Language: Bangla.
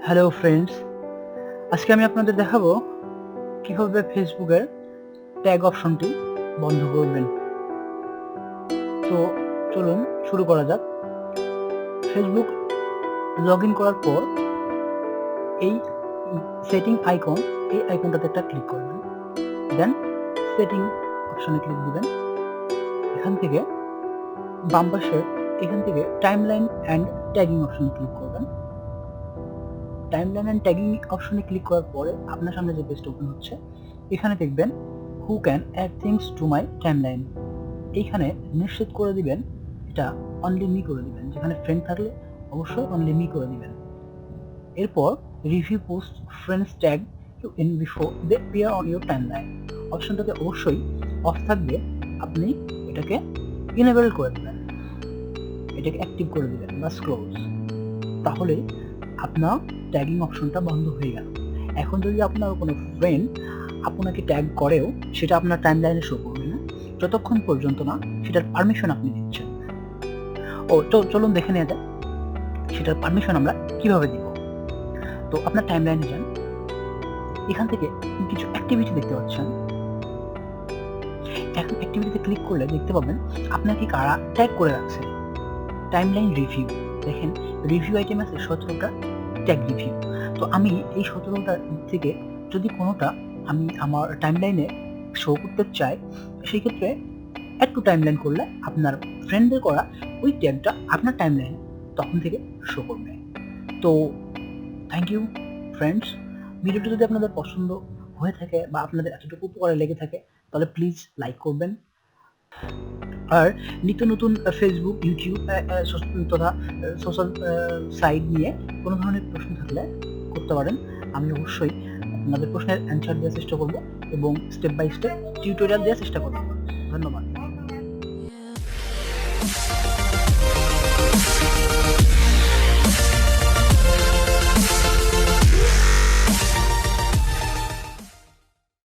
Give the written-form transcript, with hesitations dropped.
হ্যালো ফ্রেন্ডস, আজকে আমি আপনাদের দেখাবো কিভাবে ফেসবুকের ট্যাগ অপশনটি বন্ধ করবেন। তো চলুন শুরু করা যাক। ফেসবুক লগ ইন করার পর এই সেটিং আইকন, এই আইকনটাতে একটা ক্লিক করবেন, দেন সেটিং অপশনে ক্লিক দিবেন। এখান থেকে বাম পাশে এখান থেকে টাইমলাইন অ্যান্ড ট্যাগিং অপশনে ক্লিক করবেন। টাইমলাইন অ্যান্ড ট্যাগিং অপশনে ক্লিক করার পরে আপনার সামনে যে পেজটা ওপেন হচ্ছে, এখানে দেখবেন who can add things to my timeline. এইখানে নিশ্চিত করে দিবেন এটা অনলি মি করে দিবেন, যেখানে ফ্রেন্ড থাকলে অবশ্যই অনলি মি করে দিবেন। এরপর review post friends tag to in before they appear on your timeline অপশনটাতে অবশ্যই অফ থাকবে, আপনি এটাকে ইনেবল করে দিবেন, এটাকে অ্যাক্টিভ করে দিবেন বা ক্লোজ। তাহলে আপনার ট্যাগিং অপশনটা বন্ধ হয়ে গেল। এখন যদি আপনার কোনো ফ্রেন্ড আপনাকে ট্যাগ করেও সেটা আপনার টাইমলাইনে শো করবে না, যতক্ষণ পর্যন্ত না সেটার পারমিশন আপনি দিচ্ছেন। চলুন দেখে নেওয়া যায় সেটার পারমিশন আমরা কিভাবে দিব। তো আপনার টাইমলাইনে যান, এখান থেকে কিছু অ্যাক্টিভিটি দেখতে পাচ্ছেন। এখন অ্যাক্টিভিটিতে ক্লিক করলে দেখতে পাবেন আপনাকে কারা ট্যাগ করে রাখছে। টাইমলাইন রিভিউ, দেখেন রিভিউ আইটেম আছে 17টা ট্যাগ রিভিউ। তো আমি এই 17টার থেকে যদি কোনোটা আমি আমার টাইমলাইনে শো করতে চাই, সেই ক্ষেত্রে অ্যাড টু টাইমলাইন করলে আপনার ফ্রেন্ডদের করা ওই ট্যাগটা আপনার টাইমলাইনে তখন থেকে শো করবে। তো থ্যাংক ইউ ফ্রেন্ডস। ভিডিওটি যদি আপনাদের পছন্দ হয়ে থাকে বা আপনাদের এতটুকু উপকারে লেগে থাকে তাহলে প্লিজ লাইক করবেন। আর নিত্য নতুন ফেসবুক, ইউটিউব তথা সোশ্যাল সাইট নিয়ে কোনো ধরনের প্রশ্ন থাকলে করতে পারেন। আমি অবশ্যই আপনাদের প্রশ্নের অ্যান্সার দেওয়ার চেষ্টা করব এবং স্টেপ বাই স্টেপ টিউটোরিয়াল দেওয়ার চেষ্টা করব। ধন্যবাদ।